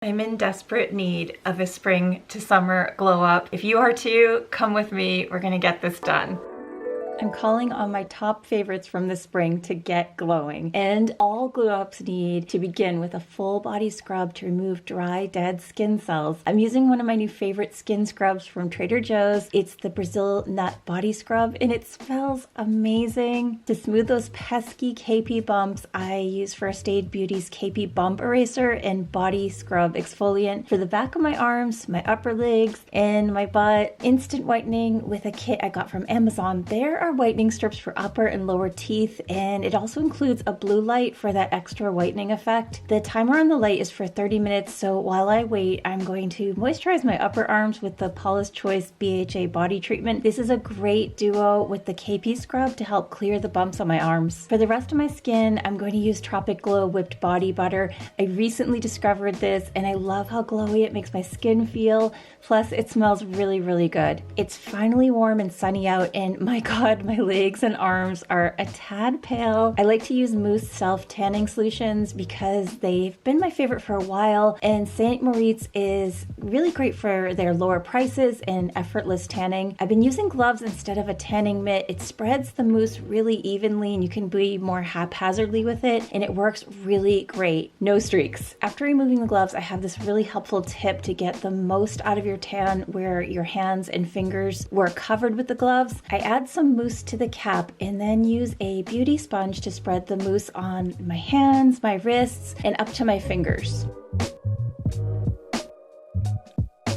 I'm in desperate need of a spring to summer glow up. If you are too, come with me. We're gonna get this done. I'm calling on my top favorites from the spring to get glowing. And all glow ups need to begin with a full body scrub to remove dry, dead skin cells. I'm using one of my new favorite skin scrubs from Trader Joe's. It's the Brazil Nut Body Scrub and it smells amazing. To smooth those pesky KP bumps, I use First Aid Beauty's KP Bump Eraser and Body Scrub Exfoliant for the back of my arms, my upper legs, and my butt. Instant whitening with a kit I got from Amazon. There are whitening strips for upper and lower teeth, and it also includes a blue light for that extra whitening effect. The timer on the light is for 30 minutes, so while I wait, I'm going to moisturize my upper arms with the Paula's Choice BHA body treatment. This is a great duo with the KP scrub to help clear the bumps on my arms. For the rest of my skin, I'm going to use Tropic Glow Whipped Body Butter. I recently discovered this and I love how glowy it makes my skin feel. Plus, it smells really, really good. It's finally warm and sunny out, and my God, my legs and arms are a tad pale. I like to use Mousse self-tanning solutions because they've been my favorite for a while, and St. Moritz is really great for their lower prices and effortless tanning. I've been using gloves instead of a tanning mitt. It spreads the mousse really evenly and you can be more haphazardly with it, and it works really great. No streaks. After removing the gloves, I have this really helpful tip to get the most out of your tan where your hands and fingers were covered with the gloves. I add some mousse to the cap and then use a beauty sponge to spread the mousse on my hands, my wrists, and up to my fingers.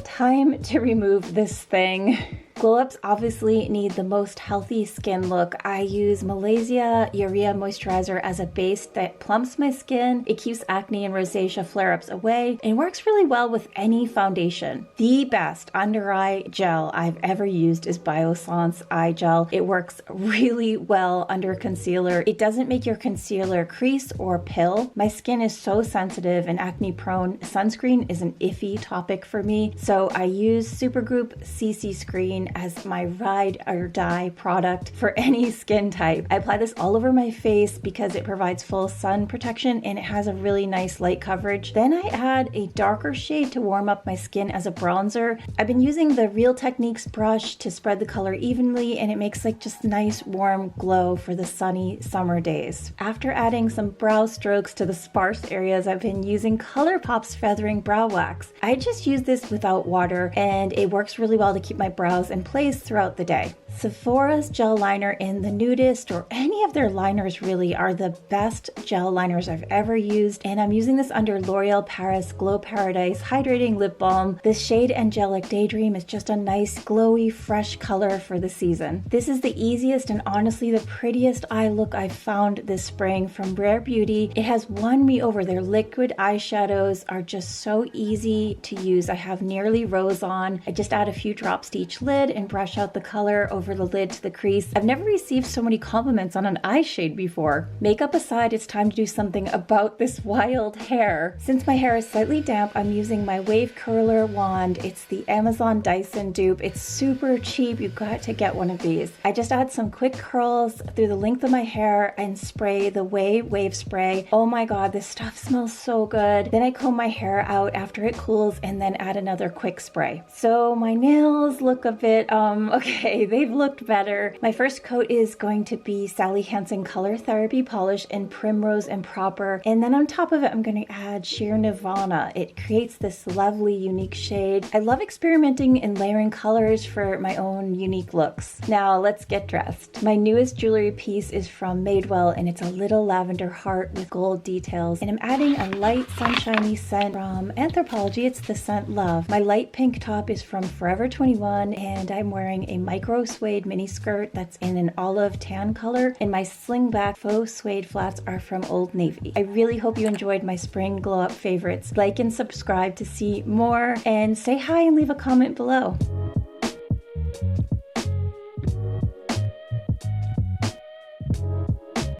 Time to remove this thing. Glow ups obviously need the most healthy skin look. I use Malaysia Urea Moisturizer as a base that plumps my skin. It keeps acne and rosacea flare-ups away and works really well with any foundation. The best under eye gel I've ever used is Biossance Eye Gel. It works really well under concealer. It doesn't make your concealer crease or pill. My skin is so sensitive and acne prone. Sunscreen is an iffy topic for me, so I use Supergoop CC Screen as my ride or die product for any skin type. I apply this all over my face because it provides full sun protection and it has a really nice light coverage. Then I add a darker shade to warm up my skin as a bronzer. I've been using the Real Techniques brush to spread the color evenly, and it makes like just nice warm glow for the sunny summer days. After adding some brow strokes to the sparse areas, I've been using ColourPop's Feathering Brow Wax. I just use this without water and it works really well to keep my brows in place throughout the day. Sephora's gel liner in the Nudist, or any of their liners really, are the best gel liners I've ever used, and I'm using this under L'Oreal Paris Glow Paradise Hydrating Lip Balm. This shade Angelic Daydream is just a nice glowy fresh color for the season. This is the easiest and honestly the prettiest eye look I've found this spring from Rare Beauty. It has won me over. Their liquid eyeshadows are just so easy to use. I have Nearly Rose on. I just add a few drops to each lid and brush out the color over the lid to the crease. I've never received so many compliments on an eye shade before. Makeup aside, it's time to do something about this wild hair. Since my hair is slightly damp, I'm using my Wave Curler wand. It's the Amazon Dyson dupe. It's super cheap. You've got to get one of these. I just add some quick curls through the length of my hair and spray the wave spray. Oh my God, this stuff smells so good. Then I comb my hair out after it cools and then add another quick spray. So my nails look a bit, okay, they've looked better. My first coat is going to be Sally Hansen Color Therapy Polish in Primrose and Proper. And then on top of it, I'm going to add Sheer Nirvana. It creates this lovely, unique shade. I love experimenting and layering colors for my own unique looks. Now let's get dressed. My newest jewelry piece is from Madewell, and it's a little lavender heart with gold details. And I'm adding a light sunshiny scent from Anthropologie. It's the scent Love. My light pink top is from Forever 21, and I'm wearing a Microsuede Mini skirt that's in an olive tan color, and my slingback faux suede flats are from Old Navy. I really hope you enjoyed my spring glow up favorites. Like and subscribe to see more, and say hi and leave a comment below.